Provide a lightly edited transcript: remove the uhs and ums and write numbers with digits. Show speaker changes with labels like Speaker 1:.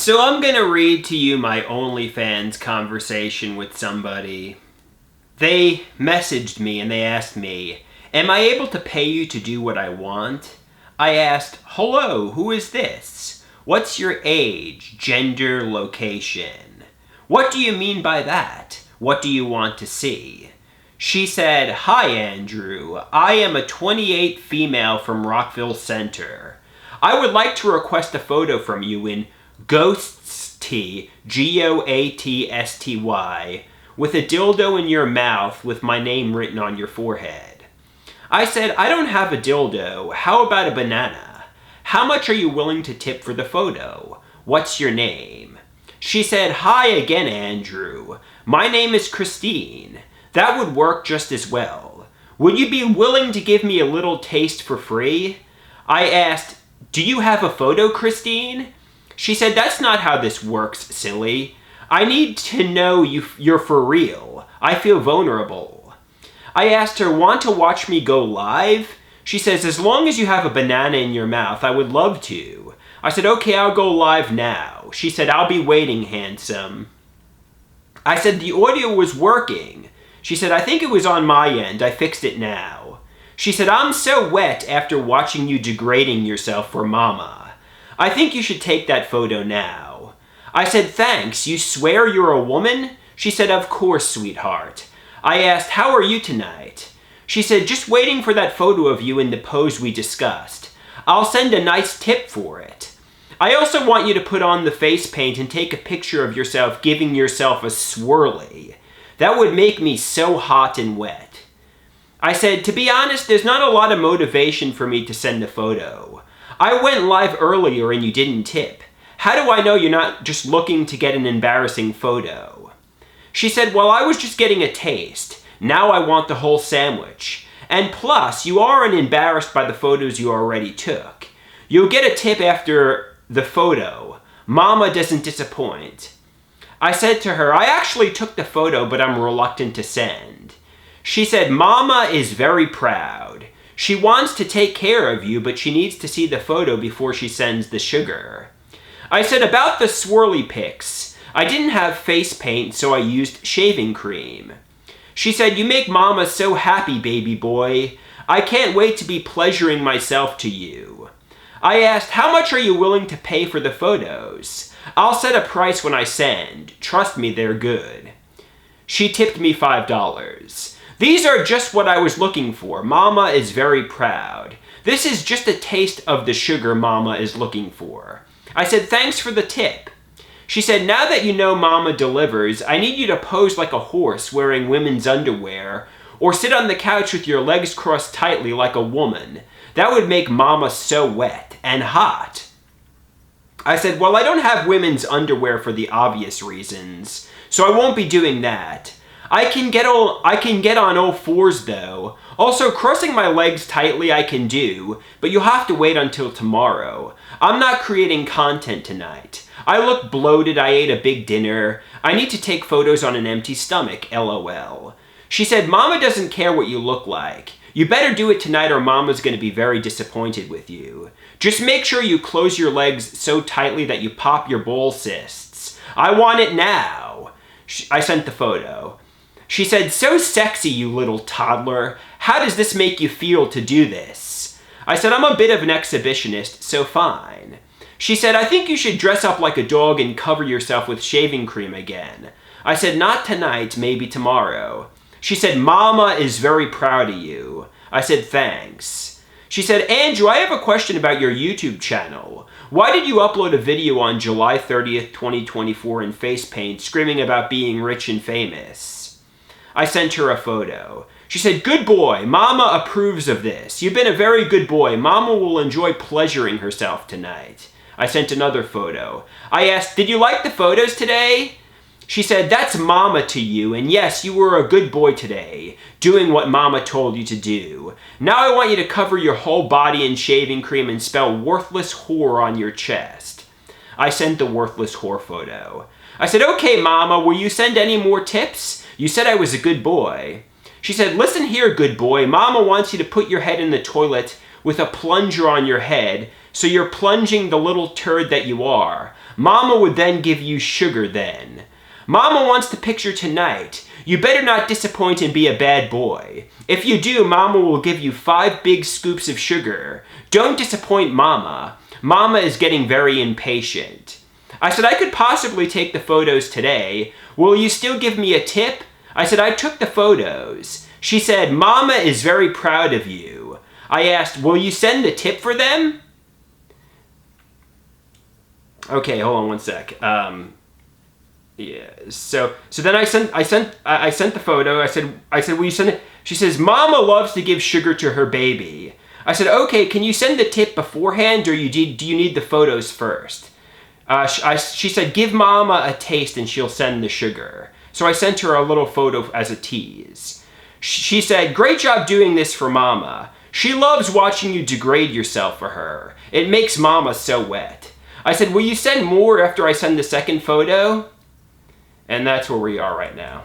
Speaker 1: So I'm gonna read to you my OnlyFans conversation with somebody. They messaged me and they asked me, "Am I able to pay you to do what I want?" I asked, "Hello, who is this? What's your age, gender, location? What do you mean by that? What do you want to see?" She said, "Hi Andrew, I am a 28 female from Rockville Center. I would like to request a photo from you in Ghosty, Goatsty, with a dildo in your mouth with my name written on your forehead." I said, "I don't have a dildo. How about a banana? How much are you willing to tip for the photo? What's your name?" She said, "Hi again, Andrew. My name is Christine. That would work just as well. Would you be willing to give me a little taste for free?" I asked, "Do you have a photo, Christine?" She said, "That's not how this works, silly. I need to know you're for real. I feel vulnerable." I asked her, "Want to watch me go live?" She says, "As long as you have a banana in your mouth, I would love to." I said, "Okay, I'll go live now." She said, "I'll be waiting, handsome." I said, "The audio was working." She said, "I think it was on my end. I fixed it now." She said, "I'm so wet after watching you degrading yourself for mama. I think you should take that photo now." I said, "Thanks. You swear you're a woman?" She said, "Of course, sweetheart." I asked, "How are you tonight?" She said, "Just waiting for that photo of you in the pose we discussed. I'll send a nice tip for it. I also want you to put on the face paint and take a picture of yourself giving yourself a swirly. That would make me so hot and wet." I said, "To be honest, there's not a lot of motivation for me to send a photo. I went live earlier and you didn't tip. How do I know you're not just looking to get an embarrassing photo?" She said, "Well, I was just getting a taste. Now I want the whole sandwich. And plus, you aren't embarrassed by the photos you already took. You'll get a tip after the photo. Mama doesn't disappoint." I said to her, "I actually took the photo, but I'm reluctant to send." She said, "Mama is very proud. She wants to take care of you, but she needs to see the photo before she sends the sugar." I said, "About the swirly pics, I didn't have face paint, so I used shaving cream." She said, "You make mama so happy, baby boy. I can't wait to be pleasuring myself to you." I asked, "How much are you willing to pay for the photos? I'll set a price when I send. Trust me, they're good." She tipped me $5. "These are just what I was looking for. Mama is very proud. This is just a taste of the sugar Mama is looking for." I said, "Thanks for the tip." She said, "Now that you know Mama delivers, I need you to pose like a horse wearing women's underwear, or sit on the couch with your legs crossed tightly like a woman. That would make Mama so wet and hot." I said, "Well, I don't have women's underwear for the obvious reasons, so I won't be doing that. I can get on all fours though. Also, crossing my legs tightly I can do, but you'll have to wait until tomorrow. I'm not creating content tonight. I look bloated, I ate a big dinner. I need to take photos on an empty stomach, LOL. She said, "Mama doesn't care what you look like. You better do it tonight or Mama's going to be very disappointed with you. Just make sure you close your legs so tightly that you pop your ball cysts. I want it now." I sent the photo. She said, "So sexy, you little toddler. How does this make you feel to do this?" I said, "I'm a bit of an exhibitionist, so fine." She said, "I think you should dress up like a dog and cover yourself with shaving cream again." I said, "Not tonight, maybe tomorrow." She said, "Mama is very proud of you." I said, "Thanks." She said, "Andrew, I have a question about your YouTube channel. Why did you upload a video on July 30th, 2024 in face paint screaming about being rich and famous?" I sent her a photo. She said, "Good boy. Mama approves of this. You've been a very good boy. Mama will enjoy pleasuring herself tonight." I sent another photo. I asked, "Did you like the photos today?" She said, "That's Mama to you, and yes, you were a good boy today, doing what Mama told you to do. Now I want you to cover your whole body in shaving cream and spell worthless whore on your chest." I sent the worthless whore photo. I said, "Okay, Mama, will you send any more tips? You said I was a good boy." She said, "Listen here, good boy. Mama wants you to put your head in the toilet with a plunger on your head, so you're plunging the little turd that you are. Mama would then give you sugar then. Mama wants the picture tonight. You better not disappoint and be a bad boy. If you do, Mama will give you 5 big scoops of sugar. Don't disappoint Mama. Mama is getting very impatient. I said I could possibly take the photos today. Will you still give me a tip? I said I took the photos. She said, Mama is very proud of you. I asked, will you send the tip for them? Okay, hold on one sec. Yeah. So then I sent the photo. I said, will you send it? She says, Mama loves to give sugar to her baby. I said, okay, can you send the tip beforehand, or do you need the photos first? She said, give Mama a taste and she'll send the sugar. So I sent her a little photo as a tease. She said, great job doing this for Mama. She loves watching you degrade yourself for her. It makes Mama so wet. I said, will you send more after I send the second photo? And that's where we are right now.